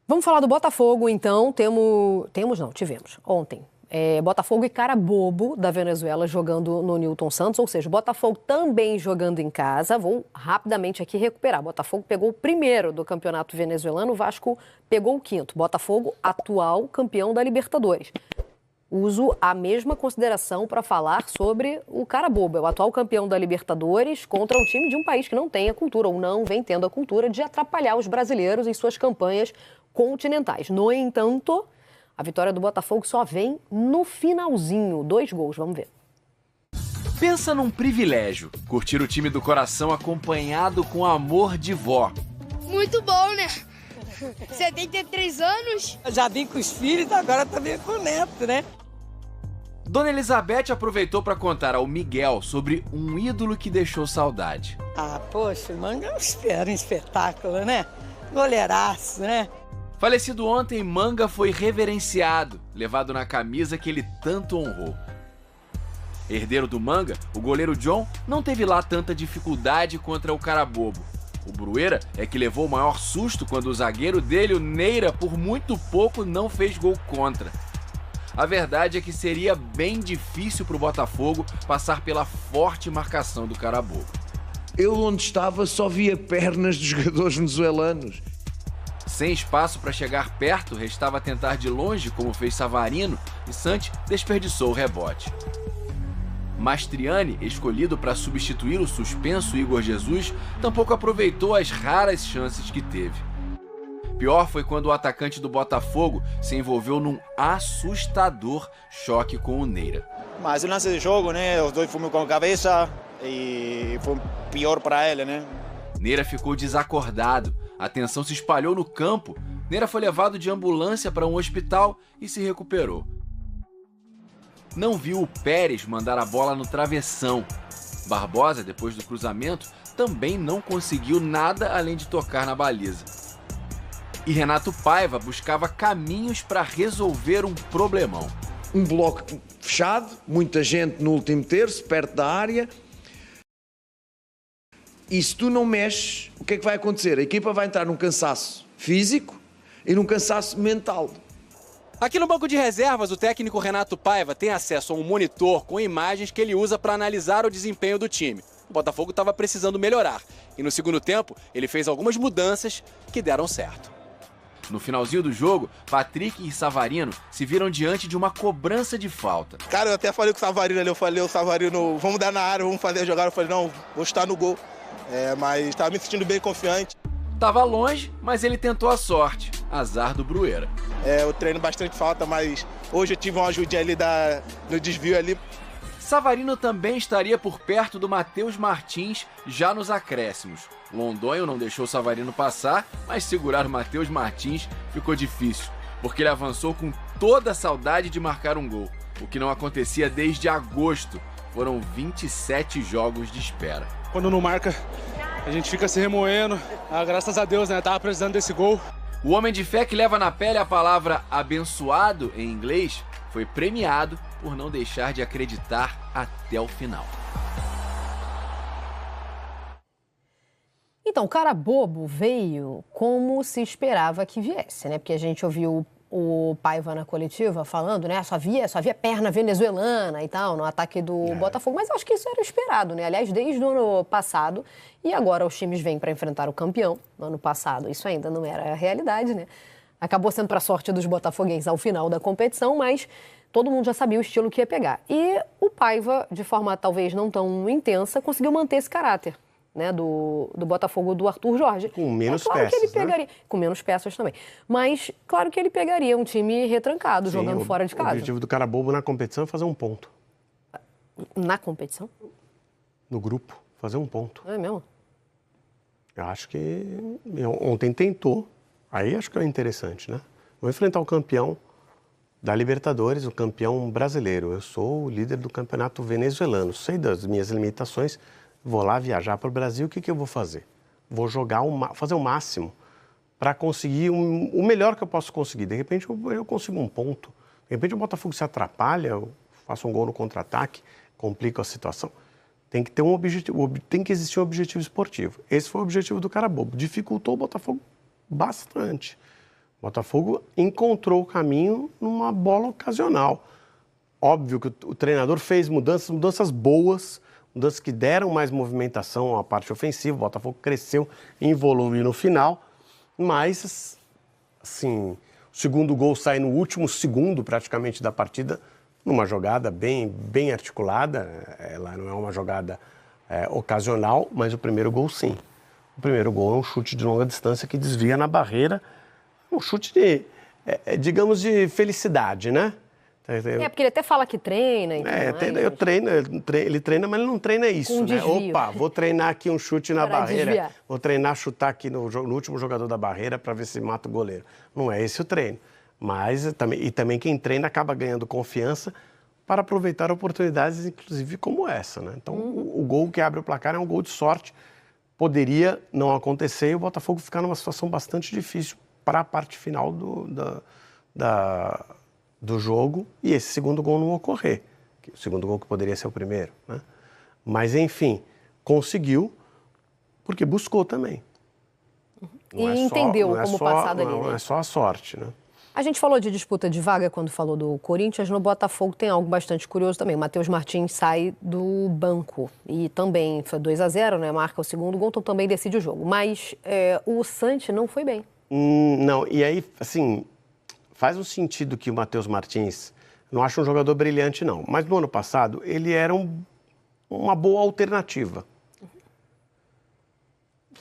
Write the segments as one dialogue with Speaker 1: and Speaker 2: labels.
Speaker 1: Vamos falar do Botafogo, então. Tivemos ontem. Botafogo e Carabobo, da Venezuela, jogando no Newton Santos. Ou seja, o Botafogo também jogando em casa. Vou rapidamente aqui recuperar. Botafogo pegou o primeiro do campeonato venezuelano, o Vasco pegou o quinto. Botafogo, atual campeão da Libertadores. Uso a mesma consideração para falar sobre o Carabobo, é o atual campeão da Libertadores contra um time de um país que não tem a cultura, ou não vem tendo a cultura, de atrapalhar os brasileiros em suas campanhas continentais. No entanto, a vitória do Botafogo só vem no finalzinho. 2 gols, vamos ver.
Speaker 2: Pensa num privilégio, curtir o time do coração acompanhado com amor de vó.
Speaker 3: Muito bom, né? 73 anos.
Speaker 4: Já vim com os filhos, agora também com o neto, né?
Speaker 2: Dona Elizabeth aproveitou para contar ao Miguel sobre um ídolo que deixou saudade.
Speaker 4: Ah, poxa, o Manga era um espetáculo, né? Goleiraço, né?
Speaker 2: Falecido ontem, Manga foi reverenciado, levado na camisa que ele tanto honrou. Herdeiro do Manga, o goleiro John não teve lá tanta dificuldade contra o Carabobo. O Bruera é que levou o maior susto quando o zagueiro dele, o Neira, por muito pouco não fez gol contra. A verdade é que seria bem difícil para o Botafogo passar pela forte marcação do Carabobo.
Speaker 5: Eu, onde estava, só via pernas dos jogadores venezuelanos.
Speaker 2: Sem espaço para chegar perto, restava tentar de longe, como fez Savarino, e Santi desperdiçou o rebote. Mastriani, escolhido para substituir o suspenso Igor Jesus, tampouco aproveitou as raras chances que teve. Pior foi quando o atacante do Botafogo se envolveu num assustador choque com o Neira.
Speaker 6: Mas o lance de jogo, né? Os dois fomos com a cabeça e foi pior para ele, né?
Speaker 2: Neira ficou desacordado, a tensão se espalhou no campo. Neira foi levado de ambulância para um hospital e se recuperou. Não viu o Pérez mandar a bola no travessão. Barbosa, depois do cruzamento, também não conseguiu nada além de tocar na baliza. E Renato Paiva buscava caminhos para resolver um problemão.
Speaker 5: Um bloco fechado, muita gente no último terço, perto da área. E se tu não mexes, o que é que vai acontecer? A equipa vai entrar num cansaço físico e num cansaço mental.
Speaker 7: Aqui no banco de reservas, o técnico Renato Paiva tem acesso a um monitor com imagens que ele usa para analisar o desempenho do time. O Botafogo estava precisando melhorar e no segundo tempo ele fez algumas mudanças que deram certo.
Speaker 2: No finalzinho do jogo, Patrick e Savarino se viram diante de uma cobrança de falta.
Speaker 6: Cara, eu até falei com o Savarino ali, o Savarino, vamos dar na área, vamos fazer a jogada. Eu falei, não, vou estar no gol. Mas estava me sentindo bem confiante.
Speaker 2: Tava longe, mas ele tentou a sorte. Azar do Bruera.
Speaker 6: Eu treino bastante falta, mas hoje eu tive uma ajudinha ali no desvio ali.
Speaker 2: Savarino também estaria por perto do Matheus Martins já nos acréscimos. Londonho não deixou Savarino passar, mas segurar o Matheus Martins ficou difícil, porque ele avançou com toda a saudade de marcar um gol, o que não acontecia desde agosto. Foram 27 jogos de espera.
Speaker 8: Quando não marca, a gente fica se remoendo. Graças a Deus, né? Tava precisando desse gol.
Speaker 2: O homem de fé que leva na pele a palavra abençoado em inglês foi premiado por não deixar de acreditar até o final.
Speaker 1: Então, o Carabobo veio como se esperava que viesse, né? Porque a gente ouviu o Paiva na coletiva falando, né? Só havia perna venezuelana e tal no ataque do Botafogo, mas acho que isso era esperado, né? Aliás, desde o ano passado, e agora os times vêm para enfrentar o campeão. No ano passado isso ainda não era a realidade, né? Acabou sendo para a sorte dos botafoguenses ao final da competição, mas todo mundo já sabia o estilo que ia pegar. E o Paiva, de forma talvez não tão intensa, conseguiu manter esse caráter, né, do Botafogo do Arthur Jorge.
Speaker 9: Com menos
Speaker 1: claro
Speaker 9: peças,
Speaker 1: que ele pegaria,
Speaker 9: né?
Speaker 1: Com menos peças também. Mas claro que ele pegaria um time retrancado,
Speaker 9: Sim,
Speaker 1: jogando fora de casa.
Speaker 9: O objetivo do Carabobo na competição é fazer um ponto.
Speaker 1: Na competição?
Speaker 9: No grupo, fazer um ponto.
Speaker 1: Não é mesmo?
Speaker 9: Eu acho que ontem tentou, aí acho que é interessante, né? Vou enfrentar o campeão da Libertadores, o campeão brasileiro. Eu sou o líder do campeonato venezuelano, sei das minhas limitações. Vou lá viajar para o Brasil, o que eu vou fazer? Vou jogar, fazer o máximo para conseguir o melhor que eu posso conseguir. De repente eu consigo um ponto. De repente o Botafogo se atrapalha, eu faço um gol no contra-ataque, complica a situação. Tem que ter um objetivo, tem que existir um objetivo esportivo. Esse foi o objetivo do Carabobo. Dificultou o Botafogo bastante. O Botafogo encontrou o caminho numa bola ocasional. Óbvio que o treinador fez mudanças boas, mudanças que deram mais movimentação à parte ofensiva. O Botafogo cresceu em volume no final, mas, assim, o segundo gol sai no último segundo, praticamente, da partida, numa jogada bem articulada. Ela não é uma jogada ocasional, mas o primeiro gol, sim. O primeiro gol é um chute de longa distância que desvia na barreira, um chute digamos, de felicidade, né?
Speaker 1: Porque ele até fala que treina.
Speaker 9: Ele treina, mas ele não treina isso, né?
Speaker 1: Desvio.
Speaker 9: Opa, vou treinar aqui um chute na barreira,
Speaker 1: desviar.
Speaker 9: vou treinar chutar aqui no último jogador da barreira para ver se mata o goleiro. Não é esse o treino. Mas também quem treina acaba ganhando confiança para aproveitar oportunidades, inclusive como essa, né? Então, o gol que abre o placar é um gol de sorte. Poderia não acontecer e o Botafogo ficar numa situação bastante difícil para a parte final do jogo e esse segundo gol não ocorrer. O segundo gol que poderia ser o primeiro, né? Mas, enfim, conseguiu porque buscou também.
Speaker 1: E entendeu como passar dali, né?
Speaker 9: Não é só a sorte, né?
Speaker 1: A gente falou de disputa de vaga quando falou do Corinthians. No Botafogo tem algo bastante curioso também. O Matheus Martins sai do banco e também foi 2-0, né? Marca o segundo gol, então também decide o jogo. Mas o Santos não foi bem.
Speaker 9: Não, e aí, assim, faz um sentido que o Matheus Martins, não acho um jogador brilhante, não, mas no ano passado ele era uma boa alternativa.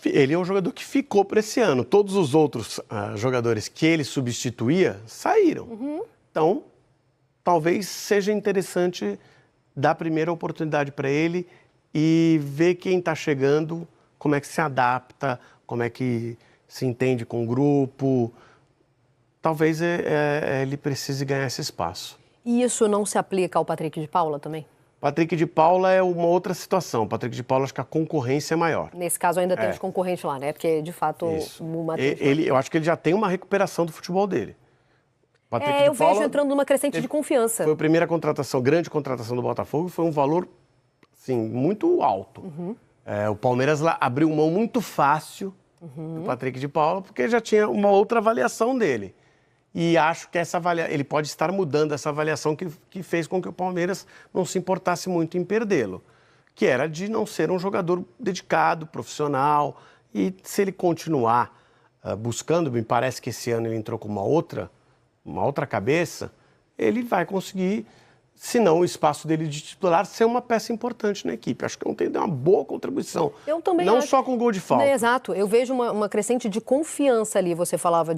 Speaker 9: Ele é um jogador que ficou para esse ano. Todos os outros jogadores que ele substituía saíram. Então, talvez seja interessante dar a primeira oportunidade para ele e ver quem está chegando, como é que se adapta, como é que se entende com o grupo. Talvez ele precise ganhar esse espaço.
Speaker 1: E isso não se aplica ao Patrick de Paula também?
Speaker 9: Patrick de Paula é uma outra situação. O Patrick de Paula, acho que a concorrência é maior.
Speaker 1: Nesse caso ainda tem os concorrentes lá, né? Porque, de fato, o Matheus...
Speaker 9: Eu acho que ele já tem uma recuperação do futebol dele.
Speaker 1: Eu vejo entrando numa crescente de confiança.
Speaker 9: Foi a primeira grande contratação do Botafogo, foi um valor, assim, muito alto. O Palmeiras lá abriu mão muito fácil do Patrick de Paula, porque já tinha uma outra avaliação dele. E acho que ele pode estar mudando essa avaliação que fez com que o Palmeiras não se importasse muito em perdê-lo, que era de não ser um jogador dedicado, profissional. E se ele continuar buscando, me parece que esse ano ele entrou com uma outra cabeça, ele vai conseguir, se não o espaço dele de titular, ser uma peça importante na equipe. Acho que ontem deu uma boa contribuição.
Speaker 1: Eu também
Speaker 9: não
Speaker 1: acho.
Speaker 9: Só com gol de falta.
Speaker 1: Exato. Eu vejo uma crescente de confiança ali. Você falava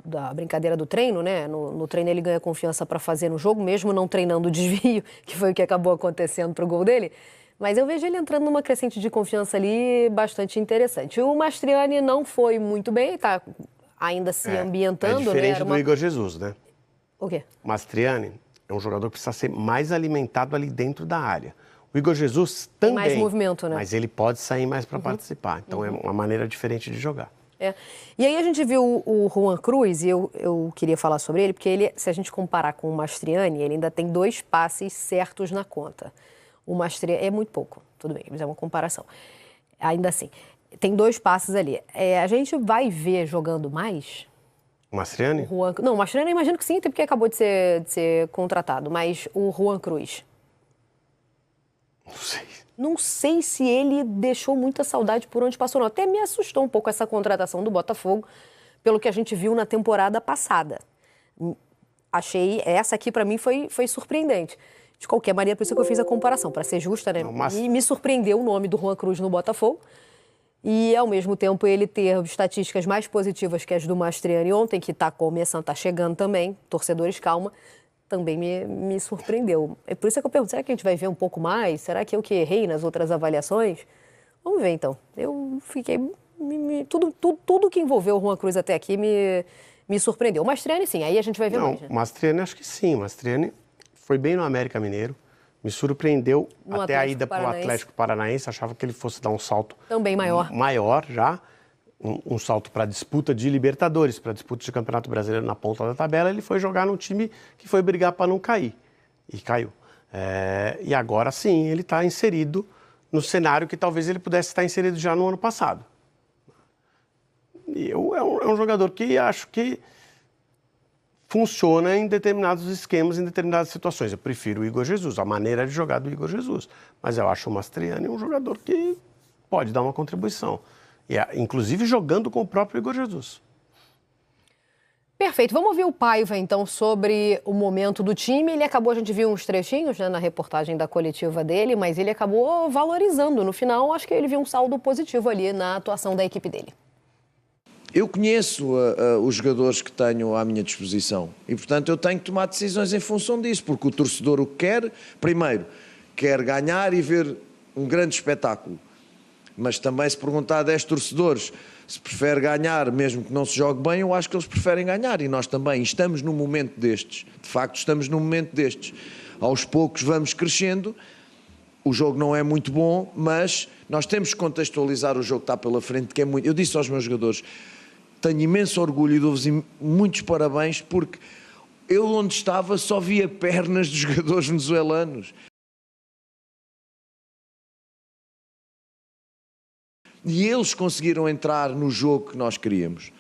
Speaker 1: da brincadeira do treino, né? No treino ele ganha confiança para fazer no jogo, mesmo não treinando o desvio, que foi o que acabou acontecendo pro gol dele. Mas eu vejo ele entrando numa crescente de confiança ali bastante interessante. O Mastriani não foi muito bem, tá ainda se ambientando,
Speaker 9: é diferente
Speaker 1: né?
Speaker 9: do Igor Jesus, né?
Speaker 1: O quê?
Speaker 9: O Mastriani é um jogador que precisa ser mais alimentado ali dentro da área. O Igor Jesus também.
Speaker 1: Tem mais movimento, né?
Speaker 9: Mas ele pode sair mais para participar. Então é uma maneira diferente de jogar.
Speaker 1: E aí a gente viu o Juan Cruz, e eu queria falar sobre ele, porque ele, se a gente comparar com o Mastriani, ele ainda tem 2 passes certos na conta. O Mastriani é muito pouco, tudo bem, mas é uma comparação. Ainda assim, tem 2 passes ali. A gente vai ver jogando mais?
Speaker 9: O Mastriani?
Speaker 1: Não, o Mastriani eu imagino que sim, até porque acabou de ser contratado. Mas o Juan Cruz?
Speaker 9: Não sei.
Speaker 1: Não sei se ele deixou muita saudade por onde passou, não. Até me assustou um pouco essa contratação do Botafogo, pelo que a gente viu na temporada passada. Achei, essa aqui para mim foi surpreendente. De qualquer maneira, por isso que eu fiz a comparação, para ser justa, né? E me surpreendeu o nome do Juan Cruz no Botafogo. E, ao mesmo tempo, ele ter estatísticas mais positivas que as do Mastriani ontem, que está começando, está chegando também, torcedores, calma, também me surpreendeu. É por isso que eu pergunto, será que a gente vai ver um pouco mais? Será que eu que errei nas outras avaliações? Vamos ver, então. Eu fiquei... Tudo que envolveu o Juan Cruz até aqui me surpreendeu. O Mastriani, sim, aí a gente vai ver mais. Né?
Speaker 9: O Mastriani, acho que sim. O Mastriani foi bem no América Mineiro. Me surpreendeu
Speaker 1: no
Speaker 9: até a ida para o Atlético Paranaense. Achava que ele fosse dar um salto
Speaker 1: também maior.
Speaker 9: Maior já. Um salto para a disputa de Libertadores, para a disputa de Campeonato Brasileiro na ponta da tabela. Ele foi jogar num time que foi brigar para não cair. E caiu. E agora sim, ele está inserido no cenário que talvez ele pudesse estar inserido já no ano passado. E é um jogador que acho que funciona em determinados esquemas, em determinadas situações. Eu prefiro o Igor Jesus, a maneira de jogar do Igor Jesus. Mas eu acho o Mastriani um jogador que pode dar uma contribuição. Inclusive jogando com o próprio Igor Jesus.
Speaker 1: Perfeito. Vamos ouvir o Paiva, então, sobre o momento do time. A gente viu uns trechinhos, né, na reportagem da coletiva dele, mas ele acabou valorizando. No final, acho que ele viu um saldo positivo ali na atuação da equipe dele.
Speaker 5: Eu conheço os jogadores que tenho à minha disposição e, portanto, eu tenho que tomar decisões em função disso, porque o torcedor o que quer, primeiro, quer ganhar e ver um grande espetáculo. Mas também, se perguntar a 10 torcedores se prefere ganhar, mesmo que não se jogue bem, eu acho que eles preferem ganhar. E nós também estamos num momento destes. De facto, estamos num momento destes. Aos poucos vamos crescendo. O jogo não é muito bom, mas nós temos que contextualizar o jogo que está pela frente, que é muito... Eu disse aos meus jogadores, tenho imenso orgulho e dou-vos muitos parabéns, porque eu onde estava só via pernas dos jogadores venezuelanos. E eles conseguiram entrar no jogo que nós queríamos.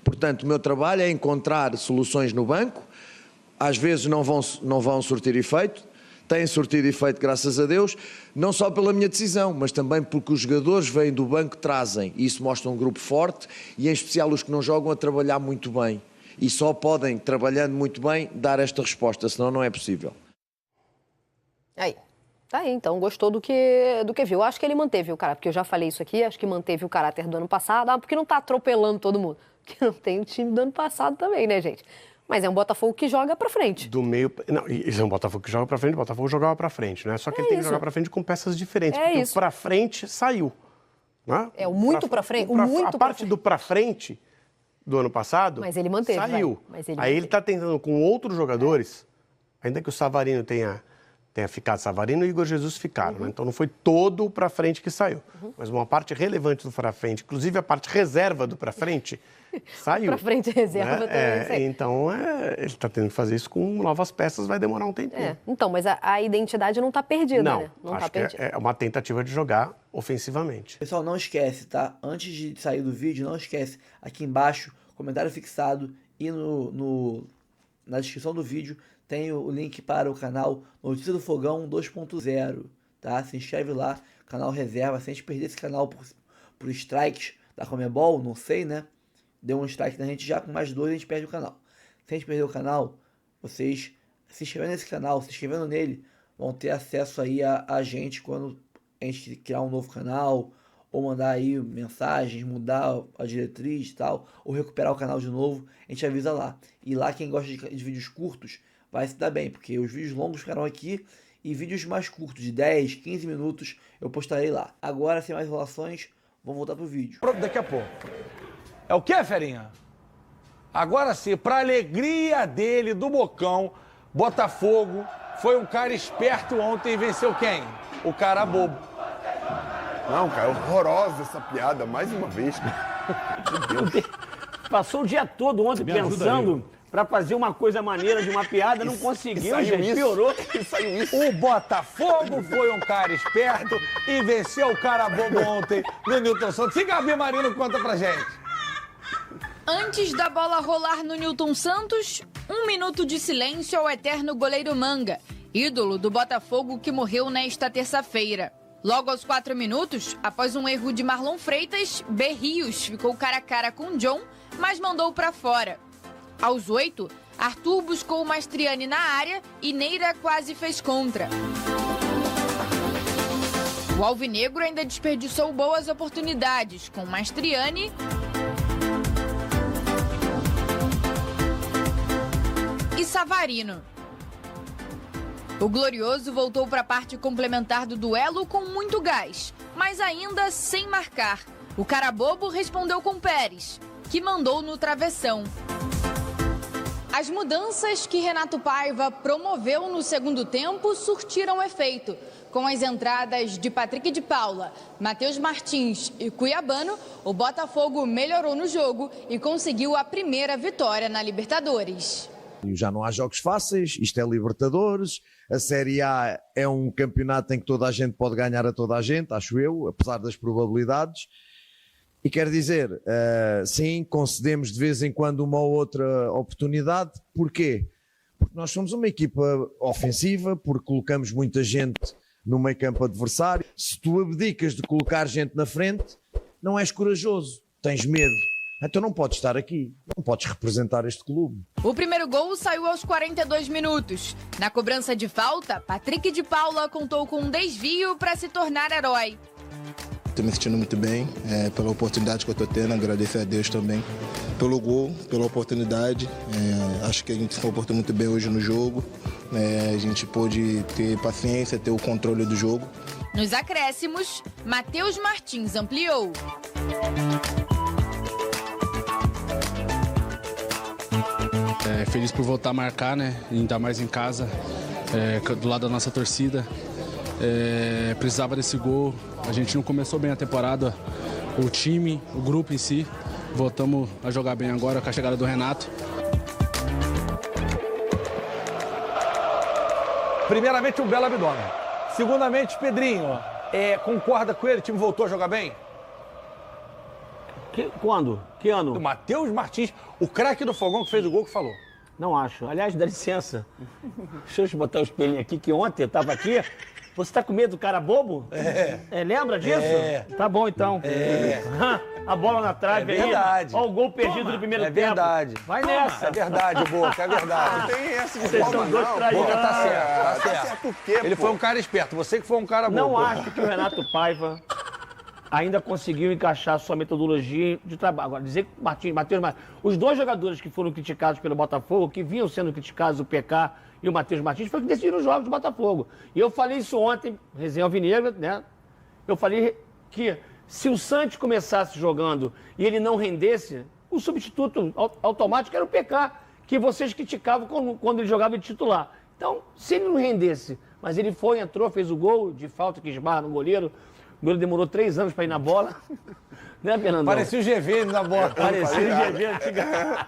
Speaker 5: Portanto, o meu trabalho é encontrar soluções no banco. Às vezes não vão surtir efeito. Têm surtido efeito, graças a Deus. Não só pela minha decisão, mas também porque os jogadores vêm do banco, trazem. E isso mostra um grupo forte e, em especial, os que não jogam a trabalhar muito bem. E só podem, trabalhando muito bem, dar esta resposta, senão não é possível.
Speaker 1: Aí. Tá aí, então, gostou do que viu. Acho que ele manteve o caráter, porque eu já falei isso aqui, acho que manteve o caráter do ano passado, porque não tá atropelando todo mundo. Porque não tem o time do ano passado também, né, gente? Mas é um Botafogo que joga pra frente.
Speaker 9: Do meio... Não, isso é um Botafogo que joga pra frente, o Botafogo jogava pra frente, né? Só que ele tem que jogar pra frente com peças diferentes, porque o pra frente saiu. Né?
Speaker 1: É, o muito pra frente,
Speaker 9: a parte do pra frente do ano passado,
Speaker 1: mas ele manteve,
Speaker 9: saiu. Aí ele tá tentando com outros jogadores, ainda que o Savarino tenha ficado, Savarino e Igor Jesus ficaram, né? Então não foi todo o pra frente que saiu, mas uma parte relevante do pra frente, inclusive a parte reserva do pra frente, saiu.
Speaker 1: Pra frente reserva também.
Speaker 9: Então ele está tendo que fazer isso com novas peças, vai demorar um tempinho.
Speaker 1: Então, mas a identidade não está perdida, né?
Speaker 9: Não acho que é uma tentativa de jogar ofensivamente.
Speaker 10: Pessoal, não esquece, tá? Antes de sair do vídeo, não esquece, aqui embaixo, comentário fixado e na descrição do vídeo tem o link para o canal Notícia do Fogão 2.0, tá? Se inscreve lá, canal reserva, se a gente perder esse canal por strikes da Conmebol, não sei, né? Deu um strike na gente já, com mais 2 a gente perde o canal. Se a gente perder o canal, vocês se inscrevendo nesse canal, se inscrevendo nele, vão ter acesso aí a gente quando a gente criar um novo canal, ou mandar aí mensagens, mudar a diretriz e tal, ou recuperar o canal de novo, a gente avisa lá. E lá quem gosta de vídeos curtos vai se dar bem, porque os vídeos longos ficarão aqui e vídeos mais curtos, de 10, 15 minutos, eu postarei lá. Agora, sem mais enrolações, vamos voltar pro vídeo.
Speaker 11: Daqui a pouco. É o quê, Ferinha? Agora sim, pra alegria dele, do Bocão, Botafogo foi um cara esperto ontem e venceu quem? O cara bobo.
Speaker 12: Não, cara, horrorosa essa piada, mais uma vez. Meu Deus.
Speaker 13: Passou o dia todo ontem pensando pra fazer uma coisa maneira de uma piada, não conseguiu, gente, piorou.
Speaker 11: O Botafogo foi um cara esperto e venceu o cara bobo ontem no Newton Santos. E Gabi Marino conta pra gente.
Speaker 14: Antes da bola rolar no Newton Santos, 1 minuto de silêncio ao eterno goleiro Manga, ídolo do Botafogo que morreu nesta terça-feira. Logo aos 4 minutos, após um erro de Marlon Freitas, Berrios ficou cara a cara com John, mas mandou pra fora. Aos 8, Arthur buscou o Mastriani na área e Neira quase fez contra. O alvinegro ainda desperdiçou boas oportunidades com Mastriani e Savarino. O Glorioso voltou para a parte complementar do duelo com muito gás, mas ainda sem marcar. O cara bobo respondeu com Pérez, que mandou no travessão. As mudanças que Renato Paiva promoveu no segundo tempo surtiram efeito. Com as entradas de Patrick de Paula, Matheus Martins e Cuiabano, o Botafogo melhorou no jogo e conseguiu a primeira vitória na Libertadores.
Speaker 5: Já não há jogos fáceis, isto é Libertadores, a Série A é um campeonato em que toda a gente pode ganhar a toda a gente, acho eu, apesar das probabilidades. E quer dizer, sim, concedemos de vez em quando uma ou outra oportunidade. Porquê? Porque nós somos uma equipa ofensiva, porque colocamos muita gente no meio campo adversário. Se tu abdicas de colocar gente na frente, não és corajoso, tens medo. Então não podes estar aqui, não podes representar este clube.
Speaker 14: O primeiro gol saiu aos 42 minutos. Na cobrança de falta, Patrick de Paula contou com um desvio para se tornar herói.
Speaker 6: Estou me sentindo muito bem pela oportunidade que eu estou tendo, agradecer a Deus também pelo gol, pela oportunidade. Acho que a gente se comportou muito bem hoje no jogo. A gente pôde ter paciência, ter o controle do jogo.
Speaker 14: Nos acréscimos, Matheus Martins ampliou.
Speaker 8: Feliz por voltar a marcar, né? Ainda mais em casa, do lado da nossa torcida. Precisava desse gol. A gente não começou bem a temporada, o time, o grupo em si. Voltamos a jogar bem agora com a chegada do Renato.
Speaker 11: Primeiramente, um belo abdômen. Segundamente, Pedrinho, concorda com ele? O time voltou a jogar bem?
Speaker 13: Quando? Que ano?
Speaker 11: O Matheus Martins, o craque do Fogão que fez o gol, que falou.
Speaker 13: Não acho. Aliás, dá licença. Deixa eu botar o espelhinho aqui, que ontem eu tava aqui. Você tá com medo do cara bobo? Lembra disso? Tá bom, então. A bola na trave aí.
Speaker 11: É verdade.
Speaker 13: Olha o gol perdido no primeiro tempo.
Speaker 11: É verdade.
Speaker 13: Vai nessa.
Speaker 11: É verdade, Boca, é verdade.
Speaker 12: Não tem essa de
Speaker 13: Vocês
Speaker 12: forma,
Speaker 13: são dois
Speaker 12: não.
Speaker 13: traidores.
Speaker 11: Boca tá certo, tá certo.
Speaker 12: certo o quê,
Speaker 11: Ele
Speaker 12: pô?
Speaker 11: foi um cara esperto, você que foi um cara bobo.
Speaker 13: Não acho que o Renato Paiva ainda conseguiu encaixar sua metodologia de trabalho. Agora, dizer que Matheus Martins, os dois jogadores que foram criticados pelo Botafogo, que vinham sendo criticados, o PK e o Matheus Martins, foi que decidiram os jogos do Botafogo. E eu falei isso ontem, resenha alvinegra, né? Eu falei que se o Santos começasse jogando e ele não rendesse, o substituto automático era o PK, que vocês criticavam quando ele jogava de titular. Então, se ele não rendesse, mas ele foi, entrou, fez o gol de falta que esbarra no goleiro. O goleiro demorou 3 anos para ir na bola. Né, Fernandão?
Speaker 11: Parecia o GV na bola.
Speaker 13: Parecia o GV antigamente.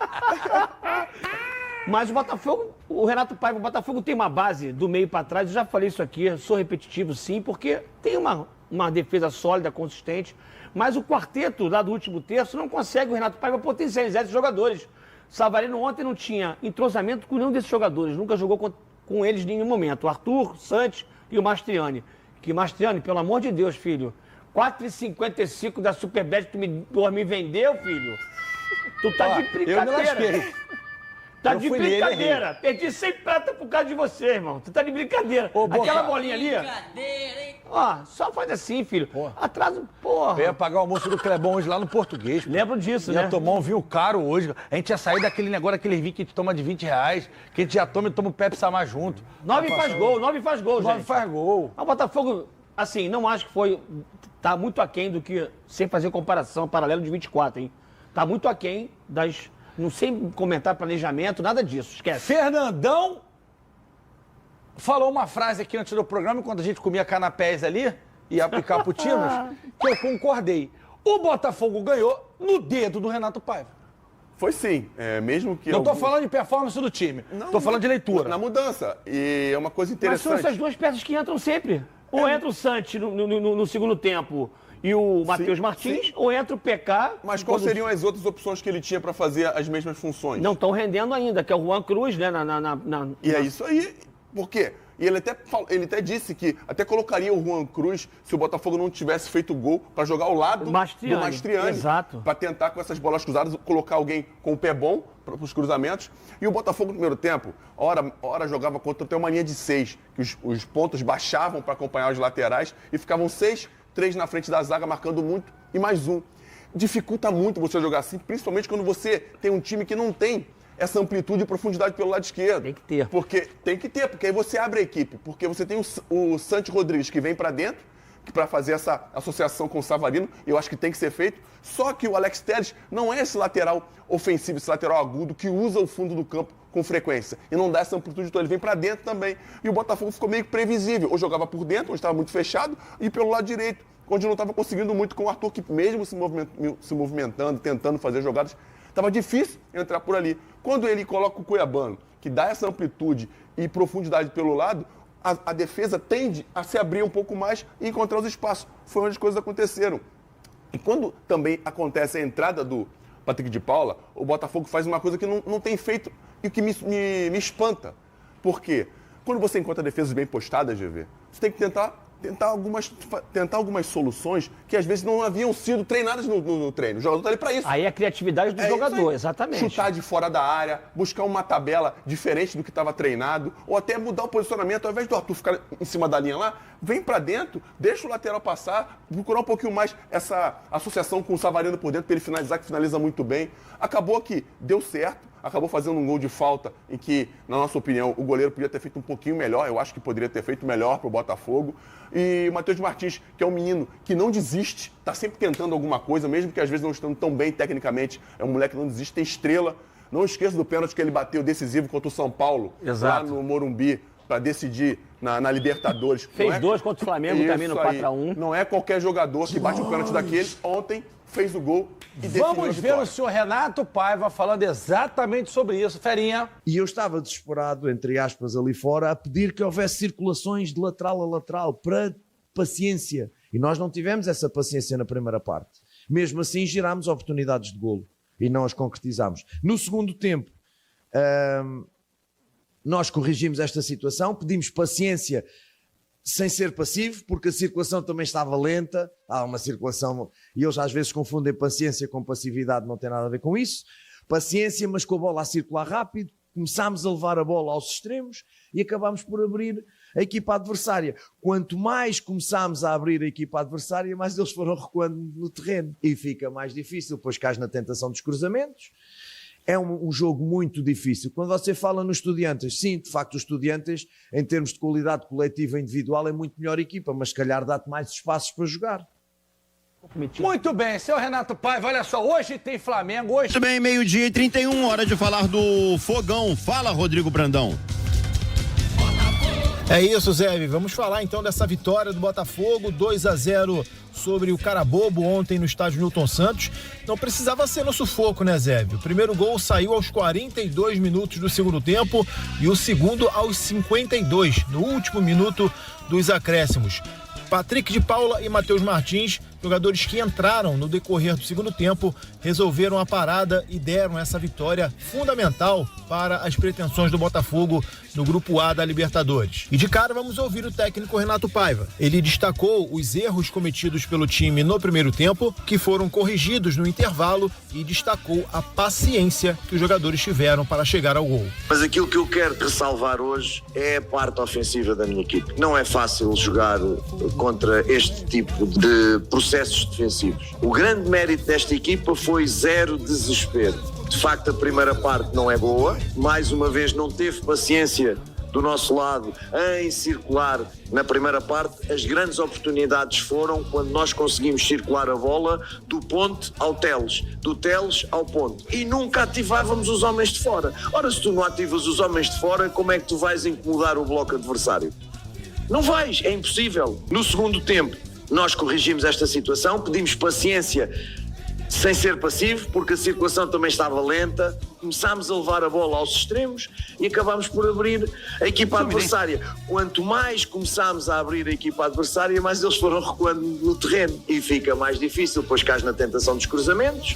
Speaker 13: Mas o Botafogo, o Renato Paiva, o Botafogo tem uma base do meio para trás. Eu já falei isso aqui, sou repetitivo sim, porque tem uma defesa sólida, consistente. Mas o quarteto lá do último terço não consegue o Renato Paiva potencializar esses jogadores. Savarino ontem não tinha entrosamento com nenhum desses jogadores. Nunca jogou com eles em nenhum momento. O Arthur, Santos e o Mastriani. Que Mastriani, pelo amor de Deus, filho, 4,55 da Superbet que tu me vendeu, filho. Tu tá de brincadeira.
Speaker 11: Eu me lasquei.
Speaker 13: Tá de brincadeira. Perdi 100 prata por causa de você, irmão. Tu tá de brincadeira. Aquela bolinha ali. Brincadeira, hein? Ó, só faz assim, filho. Atraso, porra.
Speaker 11: Eu ia pagar o almoço do Clebão hoje lá no Português.
Speaker 13: Lembro disso, né?
Speaker 11: Ia tomar um vinho caro hoje. A gente ia sair daquele negócio, aquele vinho que a gente toma de R$20, que a gente já toma e toma o Pepsi Samar junto.
Speaker 13: 9 faz gol, 9 faz gol, gente.
Speaker 11: 9 faz gol.
Speaker 13: O Botafogo, assim, não acho que foi... Tá muito aquém do que... Sem fazer comparação, paralelo de 24, hein? Tá muito aquém das... Não sei comentar planejamento, nada disso, esquece.
Speaker 11: Fernandão falou uma frase aqui antes do programa, enquanto a gente comia canapés ali, e ia picar putinos, que eu concordei. O Botafogo ganhou no dedo do Renato Paiva.
Speaker 12: Foi sim, mesmo que...
Speaker 11: Não tô falando de performance do time, tô falando de leitura.
Speaker 12: Na mudança, e é uma coisa interessante.
Speaker 13: Mas são essas duas peças que entram sempre. Ou entra o Santos no segundo tempo e o Matheus Martins, ou entra o PK...
Speaker 12: Mas quais seriam as outras opções que ele tinha para fazer as mesmas funções?
Speaker 13: Não estão rendendo ainda, que é o Juan Cruz, né?
Speaker 12: E é isso aí. Por quê? E ele até disse que até colocaria o Juan Cruz se o Botafogo não tivesse feito gol para jogar ao lado do Mastriani.
Speaker 13: Exato.
Speaker 12: Para tentar, com essas bolas cruzadas, colocar alguém com o pé bom para os cruzamentos. E o Botafogo, no primeiro tempo, hora jogava contra até uma linha de 6, que os pontos baixavam para acompanhar os laterais e ficavam 6, 3 na frente da zaga, marcando muito, e mais um. Dificulta muito você jogar assim, principalmente quando você tem um time que não tem essa amplitude e profundidade pelo lado esquerdo.
Speaker 13: Tem que ter.
Speaker 12: Tem que ter, porque aí você abre a equipe. Porque você tem o Santos Rodrigues que vem para dentro, para fazer essa associação com o Savarino, e eu acho que tem que ser feito. Só que o Alex Telles não é esse lateral ofensivo, esse lateral agudo que usa o fundo do campo com frequência. E não dá essa amplitude, então ele vem para dentro também. E o Botafogo ficou meio previsível. Ou jogava por dentro, onde estava muito fechado, e pelo lado direito, onde não estava conseguindo muito com o Arthur, que mesmo se movimentando, tentando fazer jogadas, estava difícil entrar por ali. Quando ele coloca o Cuiabano, que dá essa amplitude e profundidade pelo lado, a defesa tende a se abrir um pouco mais e encontrar os espaços. Foi onde as coisas aconteceram. E quando também acontece a entrada do Patrick de Paula, o Botafogo faz uma coisa que não tem feito e que me espanta. Por quê? Quando você encontra defesas bem postadas, GV, você tem que tentar algumas soluções que às vezes não haviam sido treinadas no treino. O jogador está ali para isso.
Speaker 13: Aí é a criatividade do jogador, exatamente.
Speaker 12: Chutar de fora da área, buscar uma tabela diferente do que estava treinado, ou até mudar o posicionamento. Ao invés do Arthur ficar em cima da linha lá, vem para dentro, deixa o lateral passar, procurar um pouquinho mais essa associação com o Savarino por dentro para ele finalizar, que finaliza muito bem. Acabou que deu certo. Acabou fazendo um gol de falta em que, na nossa opinião, o goleiro podia ter feito um pouquinho melhor. Eu acho que poderia ter feito melhor para o Botafogo. E o Matheus Martins, que é um menino que não desiste, está sempre tentando alguma coisa, mesmo que às vezes não estando tão bem tecnicamente. É um moleque que não desiste, tem estrela. Não esqueça do pênalti que ele bateu decisivo contra o São Paulo, lá no Morumbi, para decidir na Libertadores.
Speaker 13: Fez 2 contra o Flamengo também no 4-1.
Speaker 12: Não é qualquer jogador que bate um pênalti daquele. Ontem fez o gol e definiu a
Speaker 11: Vamos ver
Speaker 12: vitória.
Speaker 11: o senhor Renato Paiva falando exatamente sobre isso. Ferinha.
Speaker 5: E eu estava desesperado, entre aspas, ali fora, a pedir que houvesse circulações de lateral a lateral, para paciência. E nós não tivemos essa paciência na primeira parte. Mesmo assim, gerámos oportunidades de golo e não as concretizámos. No segundo tempo, nós corrigimos esta situação, pedimos paciência sem ser passivo, porque a circulação também estava lenta. Há uma circulação, e eles às vezes confundem paciência com passividade, não tem nada a ver com isso. Paciência, mas com a bola a circular rápido, começámos a levar a bola aos extremos e acabámos por abrir a equipa adversária. Quanto mais começámos a abrir a equipa adversária, mais eles foram recuando no terreno. E fica mais difícil, depois cais na tentação dos cruzamentos. É um jogo muito difícil. Quando você fala nos Estudiantes, sim, de facto, os Estudiantes, em termos de qualidade coletiva e individual, é muito melhor equipa, mas se calhar dá-te mais espaços para jogar.
Speaker 11: Muito bem, seu Renato Paiva, olha só, hoje tem Flamengo, hoje...
Speaker 15: Muito bem, 12:31, hora de falar do Fogão. Fala, Rodrigo Brandão.
Speaker 16: É isso, Zé. Vamos falar então dessa vitória do Botafogo, 2-0 sobre o Carabobo ontem no estádio Newton Santos. Não precisava ser no sufoco, né, Zé? O primeiro gol saiu aos 42 minutos do segundo tempo e o segundo aos 52, no último minuto dos acréscimos. Patrick de Paula e Matheus Martins, jogadores que entraram no decorrer do segundo tempo, resolveram a parada e deram essa vitória fundamental para as pretensões do Botafogo no Grupo A da Libertadores. E de cara vamos ouvir o técnico Renato Paiva. Ele destacou os erros cometidos pelo time no primeiro tempo, que foram corrigidos no intervalo, e destacou a paciência que os jogadores tiveram para chegar ao gol.
Speaker 5: Mas aquilo que eu quero ressalvar hoje é a parte ofensiva da minha equipe. Não é fácil jogar contra este tipo de processos defensivos. O grande mérito desta equipa foi zero desespero. De facto, a primeira parte não é boa. Mais uma vez, não teve paciência do nosso lado em circular na primeira parte. As grandes oportunidades foram quando nós conseguimos circular a bola do ponte ao Teles, do Teles ao ponte, e nunca ativávamos os homens de fora. Ora, se tu não ativas os homens de fora, como é que tu vais incomodar o bloco adversário? Não vais, é impossível. No segundo tempo, nós corrigimos esta situação, pedimos paciência sem ser passivo, porque a circulação também estava lenta, começámos a levar a bola aos extremos e acabámos por abrir a equipa adversária. Quanto mais começámos a abrir a equipa adversária, mais eles foram recuando no terreno e fica mais difícil, pois cais na tentação dos cruzamentos.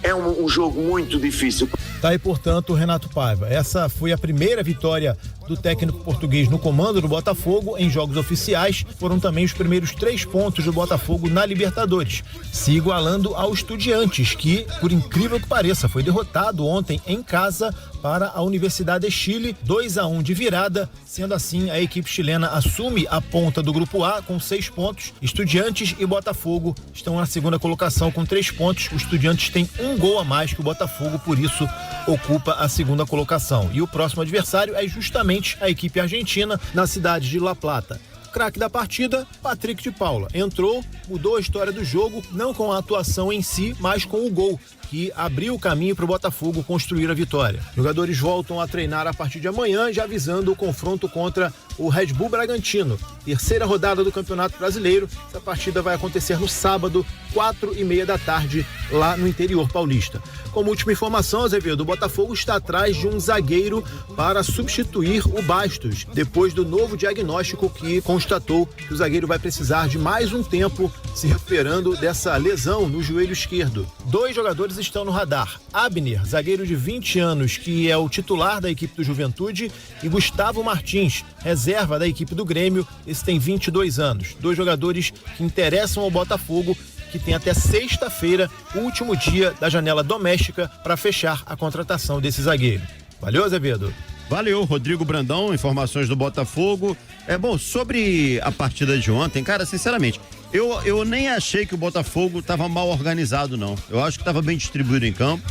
Speaker 5: É um jogo muito difícil.
Speaker 16: Tá aí, portanto, o Renato Paiva. Essa foi a primeira vitória do técnico português no comando do Botafogo em jogos oficiais. Foram também os primeiros 3 pontos do Botafogo na Libertadores, se igualando ao Estudiantes, que, por incrível que pareça, foi derrotado ontem em casa para a Universidade de Chile, 2-1 de virada. Sendo assim, a equipe chilena assume a ponta do Grupo A com 6 pontos. Estudiantes e Botafogo estão na segunda colocação com 3 pontos. O Estudiantes tem 1 gol a mais que o Botafogo, por isso ocupa a segunda colocação. E o próximo adversário é justamente a equipe argentina, na cidade de La Plata. Craque da partida, Patrick de Paula. Entrou, mudou a história do jogo, não com a atuação em si, mas com o gol, que abriu o caminho para o Botafogo construir a vitória. Os jogadores voltam a treinar a partir de amanhã, já visando o confronto contra o Red Bull Bragantino. Terceira rodada do Campeonato Brasileiro. Essa partida vai acontecer no sábado, 4h30 da tarde, lá no interior paulista. Como última informação, Azevedo, o Botafogo está atrás de um zagueiro para substituir o Bastos, depois do novo diagnóstico que constatou que o zagueiro vai precisar de mais um tempo se recuperando dessa lesão no joelho esquerdo. 2 jogadores estão no radar. Abner, zagueiro de 20 anos, que é o titular da equipe do Juventude, e Gustavo Martins, reserva da equipe do Grêmio, esse tem 22 anos. 2 jogadores que interessam ao Botafogo, que tem até sexta-feira, o último dia da janela doméstica, para fechar a contratação desse zagueiro. Valeu, Azevedo?
Speaker 15: Valeu, Rodrigo Brandão, informações do Botafogo. Bom, sobre a partida de ontem, cara, sinceramente, eu nem achei que o Botafogo estava mal organizado, não. Eu acho que estava bem distribuído em campo.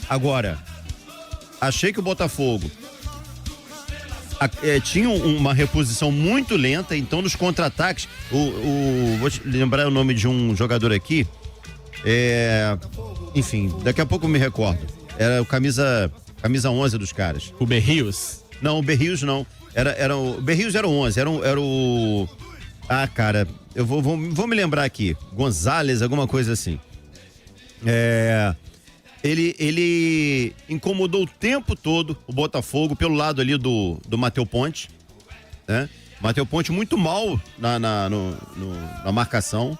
Speaker 15: Agora, achei que o Botafogo tinha uma reposição muito lenta, então nos contra-ataques, vou te lembrar o nome de um jogador aqui, enfim, daqui a pouco eu me recordo, era o camisa 11 dos caras.
Speaker 17: O Berrios?
Speaker 15: Não, o Berrios não, o Berrios era o 11, era o cara, eu vou me lembrar aqui, Gonzalez, alguma coisa assim. Ele incomodou o tempo todo o Botafogo pelo lado ali do Matheus Ponte, né? Matheus Ponte muito mal na marcação.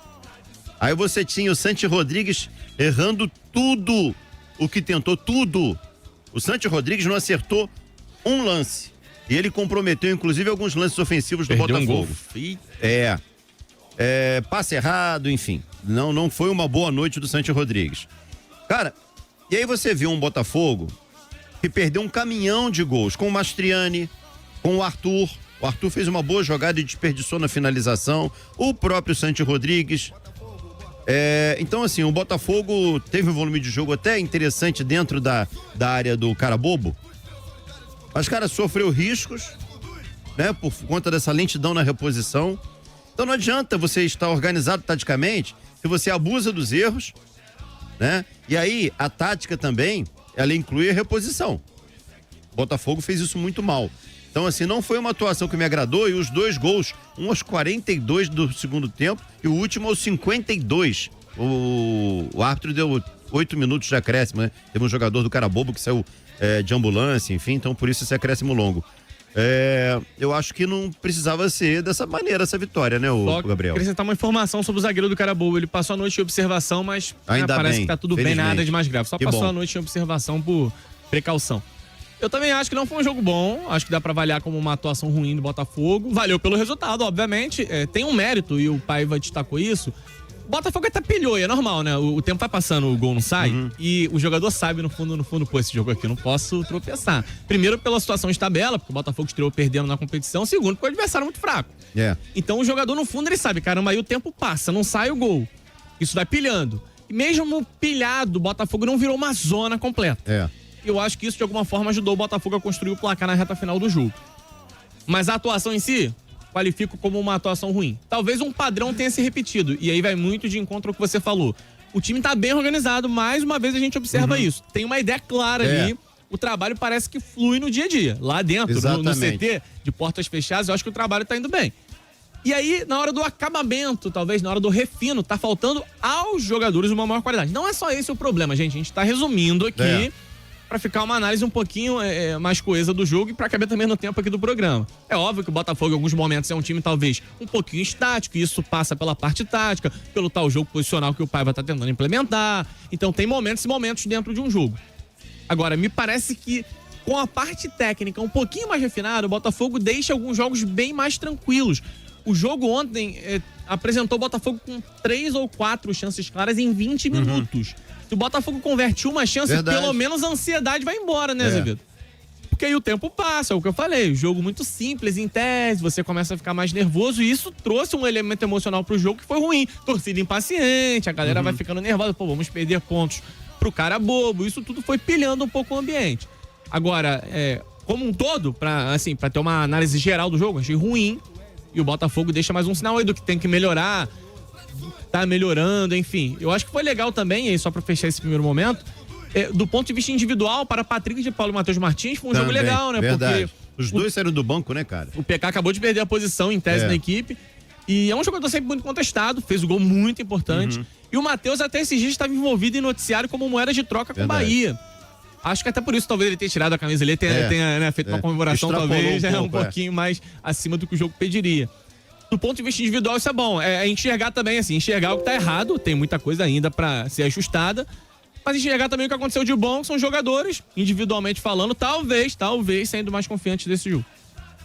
Speaker 15: Aí você tinha o Santi Rodrigues errando tudo o que tentou, tudo. O Santi Rodrigues não acertou um lance. E ele comprometeu, inclusive, alguns lances ofensivos do Botafogo. Passe errado, enfim. Não foi uma boa noite do Santi Rodrigues. Cara, e aí você viu um Botafogo que perdeu um caminhão de gols com o Mastriani, com o Arthur. O Arthur fez uma boa jogada e desperdiçou na finalização. O próprio Santi Rodrigues. Então, assim, o Botafogo teve um volume de jogo até interessante dentro da área do Carabobo. Mas, cara, sofreu riscos, né? Por conta dessa lentidão na reposição. Então não adianta você estar organizado taticamente se você abusa dos erros, né? E aí, a tática também, ela inclui a reposição. O Botafogo fez isso muito mal. Então, assim, não foi uma atuação que me agradou, e os 2 gols, um aos 42 do segundo tempo e o último aos 52. O árbitro deu 8 minutos de acréscimo, né? Teve um jogador do Carabobo que saiu de ambulância, enfim, então por isso esse acréscimo longo. Eu acho que não precisava ser dessa maneira essa vitória, né, o Gabriel?
Speaker 17: Acrescentar uma informação sobre o zagueiro do Carabobo. Ele passou a noite em observação, mas parece que tá tudo bem, nada de mais grave. Só passou a noite em observação por precaução. Eu também acho que não foi um jogo bom. Acho que dá pra avaliar como uma atuação ruim do Botafogo. Valeu pelo resultado, obviamente. Tem um mérito, e o Paiva destacou isso. O Botafogo até pilhou, e é normal, né? O tempo vai passando, o gol não sai. E o jogador sabe, no fundo, pô, esse jogo aqui eu não posso tropeçar. Primeiro, pela situação de tabela, porque o Botafogo estreou perdendo na competição. Segundo, porque o adversário é muito fraco. Então o jogador, no fundo, ele sabe, caramba, aí o tempo passa, não sai o gol. Isso vai pilhando. E mesmo pilhado, o Botafogo não virou uma zona completa. Eu acho que isso, de alguma forma, ajudou o Botafogo a construir o placar na reta final do jogo. Mas a atuação em si, qualifico como uma atuação ruim. Talvez um padrão tenha se repetido, e aí vai muito de encontro ao que você falou. O time tá bem organizado, mais uma vez a gente observa isso. Tem uma ideia clara ali, o trabalho parece que flui no dia a dia. Lá dentro, no CT, de portas fechadas, eu acho que o trabalho tá indo bem. E aí, na hora do acabamento, talvez na hora do refino, tá faltando aos jogadores uma maior qualidade. Não é só esse o problema, gente. A gente tá resumindo aqui pra ficar uma análise um pouquinho mais coesa do jogo e pra caber também no tempo aqui do programa. É óbvio que o Botafogo, em alguns momentos, é um time talvez um pouquinho estático, e isso passa pela parte tática, pelo tal jogo posicional que o Paiva tá tentando implementar. Então tem momentos e momentos dentro de um jogo. Agora, me parece que com a parte técnica um pouquinho mais refinada, o Botafogo deixa alguns jogos bem mais tranquilos. O jogo ontem apresentou o Botafogo com 3 ou 4 chances claras em 20 minutos. Se o Botafogo converte uma chance, pelo menos a ansiedade vai embora, né, Azevedo? Porque aí o tempo passa, é o que eu falei. Jogo muito simples, em tese, você começa a ficar mais nervoso, e isso trouxe um elemento emocional pro jogo que foi ruim. Torcida impaciente, a galera vai ficando nervosa, pô, vamos perder pontos pro cara bobo. Isso tudo foi pilhando um pouco o ambiente. Agora, como um todo, pra ter uma análise geral do jogo, achei ruim. E o Botafogo deixa mais um sinal aí do que tem que melhorar. tá melhorando, enfim. Eu acho que foi legal também, aí só pra fechar esse primeiro momento, do ponto de vista individual, para Patrick de Paulo e Matheus Martins, foi um jogo legal, né?
Speaker 15: Verdade.
Speaker 17: Porque
Speaker 15: os dois saíram do banco, né, cara?
Speaker 17: O PK acabou de perder a posição em tese na equipe. E é um jogador sempre muito contestado, fez um gol muito importante. E o Matheus até esses dias estava envolvido em noticiário como moeda de troca com o Bahia. Acho que até por isso talvez ele tenha tirado a camisa, ele tenha né, feito uma comemoração talvez um pouquinho mais acima do que o jogo pediria. Do ponto de vista individual isso é bom, é enxergar também assim, enxergar o que tá errado, tem muita coisa ainda para ser ajustada, mas enxergar também o que aconteceu de bom, são jogadores, individualmente falando, talvez saindo mais confiantes desse jogo.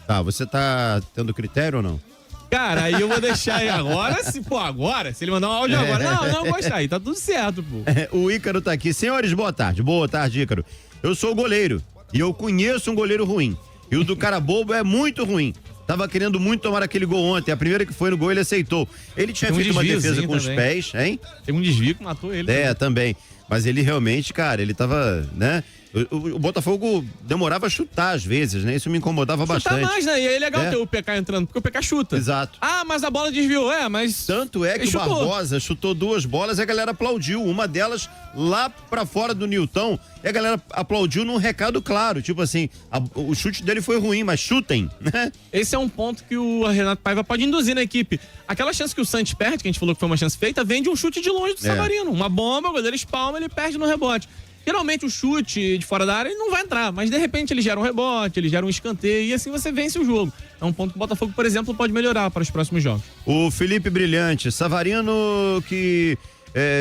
Speaker 15: Tá, você tá tendo critério ou não?
Speaker 17: Cara, aí eu vou deixar aí agora, se ele mandar um áudio agora. Não gostar aí, tá tudo certo, pô.
Speaker 15: O Ícaro tá aqui. Senhores, boa tarde. Boa tarde, Ícaro. Eu sou goleiro e eu conheço um goleiro ruim. E o do cara bobo é muito ruim. Tava querendo muito tomar aquele gol ontem. A primeira que foi no gol, ele aceitou. Ele tinha feito uma defesa com os pés, hein?
Speaker 17: Tem um desvio que matou ele.
Speaker 15: Também. Mas ele realmente, cara, ele tava, né? O Botafogo demorava a chutar às vezes, né? Isso me incomodava bastante.
Speaker 17: Chutar mais, né? E aí é legal ter o PK entrando, porque o PK chuta.
Speaker 15: Exato.
Speaker 17: Ah, mas a bola desviou, mas...
Speaker 15: Tanto é que o Barbosa chutou 2 bolas e a galera aplaudiu. Uma delas lá pra fora do Nilton e a galera aplaudiu num recado claro. Tipo assim, o chute dele foi ruim, mas chutem, né?
Speaker 17: Esse é um ponto que o Renato Paiva pode induzir na equipe. Aquela chance que o Santos perde, que a gente falou que foi uma chance feita, vem de um chute de longe do Savarino. Uma bomba, o goleiro espalma, ele perde no rebote. Geralmente o chute de fora da área ele não vai entrar, mas de repente ele gera um rebote, ele gera um escanteio e assim você vence o jogo. É um ponto que o Botafogo, por exemplo, pode melhorar para os próximos jogos.
Speaker 15: O Felipe Brilhante, Savarino que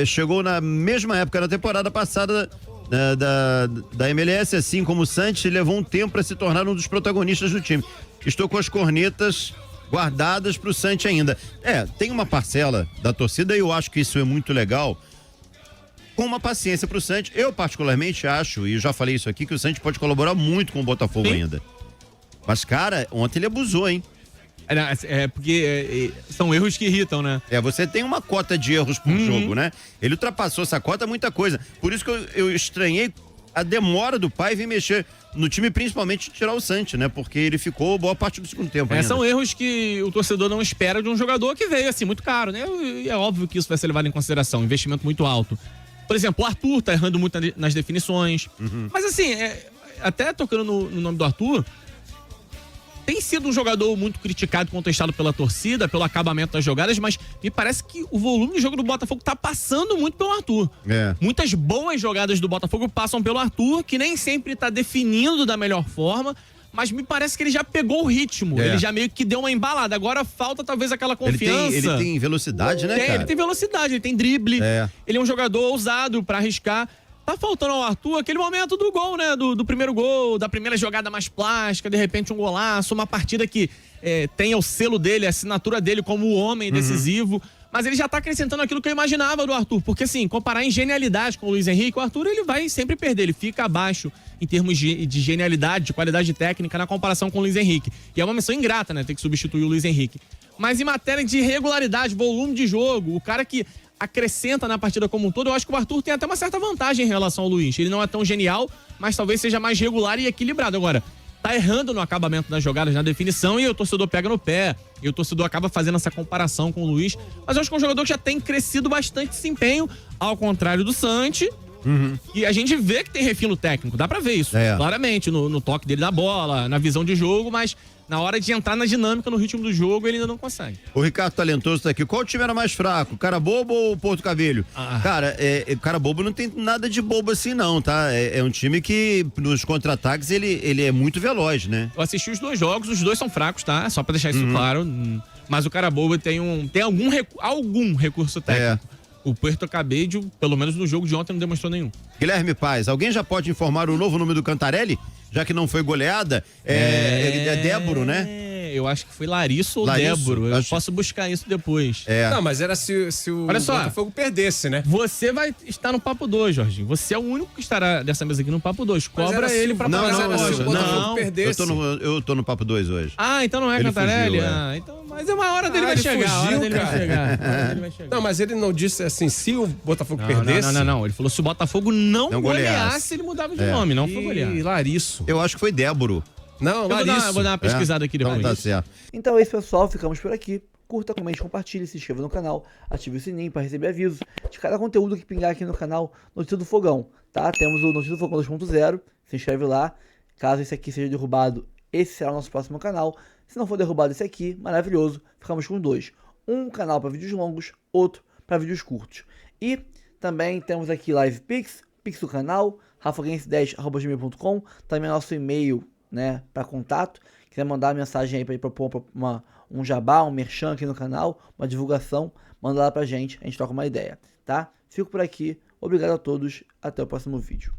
Speaker 15: chegou na mesma época, na temporada passada da MLS, assim como o Santos, levou um tempo para se tornar um dos protagonistas do time. Estou com as cornetas guardadas para o Santos ainda. Tem uma parcela da torcida e eu acho que isso é muito legal, com uma paciência pro Santos. Eu particularmente acho, e eu já falei isso aqui, que o Santos pode colaborar muito com o Botafogo ainda. Mas, cara, ontem ele abusou, hein?
Speaker 17: Porque são erros que irritam, né?
Speaker 15: Você tem uma cota de erros por jogo, né? Ele ultrapassou essa cota, muita coisa. Por isso que eu estranhei a demora do Paiva em mexer no time, principalmente tirar o Santos, né? Porque ele ficou boa parte do segundo tempo ainda.
Speaker 17: São erros que o torcedor não espera de um jogador que veio, assim, muito caro, né? E é óbvio que isso vai ser levado em consideração, investimento muito alto. Por exemplo, o Arthur tá errando muito nas definições. Mas assim, até tocando no nome do Arthur, tem sido um jogador muito criticado, contestado pela torcida, pelo acabamento das jogadas, mas me parece que o volume de jogo do Botafogo tá passando muito pelo Arthur. Muitas boas jogadas do Botafogo passam pelo Arthur, que nem sempre tá definindo da melhor forma, mas me parece que ele já pegou o ritmo, ele já meio que deu uma embalada. Agora falta talvez aquela confiança.
Speaker 15: Ele tem velocidade, né, cara?
Speaker 17: Ele tem velocidade, ele tem drible, ele é um jogador ousado pra arriscar. Tá faltando ao Arthur aquele momento do gol, né? Do primeiro gol, da primeira jogada mais plástica, de repente um golaço, uma partida que tenha o selo dele, a assinatura dele como o homem decisivo. Mas ele já tá acrescentando aquilo que eu imaginava do Arthur. Porque, assim, comparar em genialidade com o Luiz Henrique, o Arthur ele vai sempre perder. Ele fica abaixo em termos de genialidade, de qualidade técnica na comparação com o Luiz Henrique. E é uma missão ingrata, né? Ter que substituir o Luiz Henrique. Mas em matéria de regularidade, volume de jogo, o cara que acrescenta na partida como um todo, eu acho que o Arthur tem até uma certa vantagem em relação ao Luiz. Ele não é tão genial, mas talvez seja mais regular e equilibrado. Agora, tá errando no acabamento das jogadas, na definição, e o torcedor pega no pé. E o torcedor acaba fazendo essa comparação com o Luiz. Mas eu acho que é um jogador que já tem crescido bastante desempenho, ao contrário do Santos. E a gente vê que tem refino técnico, dá pra ver isso, claramente, no toque dele na bola, na visão de jogo, mas na hora de entrar na dinâmica, no ritmo do jogo, ele ainda não consegue.
Speaker 15: O Ricardo Talentoso tá aqui. Qual time era mais fraco, Cara Bobo ou Porto Cabelho? Cara, Cara Bobo não tem nada de bobo assim não, tá? É um time que nos contra-ataques ele é muito veloz, né?
Speaker 17: Eu assisti os 2 jogos, os 2 são fracos, tá? Só pra deixar isso claro. Mas o Cara Bobo tem algum recurso técnico. O Puerto Cabello, pelo menos no jogo de ontem, não demonstrou nenhum.
Speaker 15: Guilherme Paz, alguém já pode informar o novo nome do Cantarelli? Já que não foi goleada? É Débora, né?
Speaker 17: Eu acho que foi Larissa ou Débora. Eu posso buscar isso depois.
Speaker 18: Não, mas era se o Botafogo perdesse, né?
Speaker 17: Você vai estar no Papo 2, Jorginho. Você é o único que estará dessa mesa aqui no Papo 2. Cobra ele pra pagar essa aposta.
Speaker 18: Se o Botafogo perdesse.
Speaker 15: Eu tô no Papo 2 hoje.
Speaker 17: Então não é
Speaker 15: ele
Speaker 17: Cantarelli?
Speaker 15: Fugiu,
Speaker 17: Então, mas é uma hora dele vai chegar. A hora dele vai chegar.
Speaker 18: Não, mas ele não disse assim, se o Botafogo perdesse.
Speaker 17: Não. Ele falou se o Botafogo não goleasse, ele mudava de nome. Não foi golear.
Speaker 18: E Larisso.
Speaker 15: Eu acho que foi Débora.
Speaker 18: Não, Larisso.
Speaker 17: Eu vou dar uma pesquisada aqui depois.
Speaker 15: Então tá certo.
Speaker 10: Então é isso, pessoal. Ficamos por aqui. curta, comente, compartilhe, se inscreva no canal, ative o sininho para receber avisos de cada conteúdo que pingar aqui no canal Notícia do Fogão, tá? Temos o Notícia do Fogão 2.0, se inscreve lá. Caso esse aqui seja derrubado, esse será o nosso próximo canal. Se não for derrubado esse aqui, maravilhoso, ficamos com 2. Um canal para vídeos longos, outro para vídeos curtos. E também temos aqui Live Pix do canal, rafagames10@gmail.com, também nosso e-mail, né, para contato. Quiser mandar uma mensagem aí para propor um jabá, um merchan aqui no canal, uma divulgação, manda lá pra gente, a gente troca uma ideia, tá? Fico por aqui, obrigado a todos, até o próximo vídeo.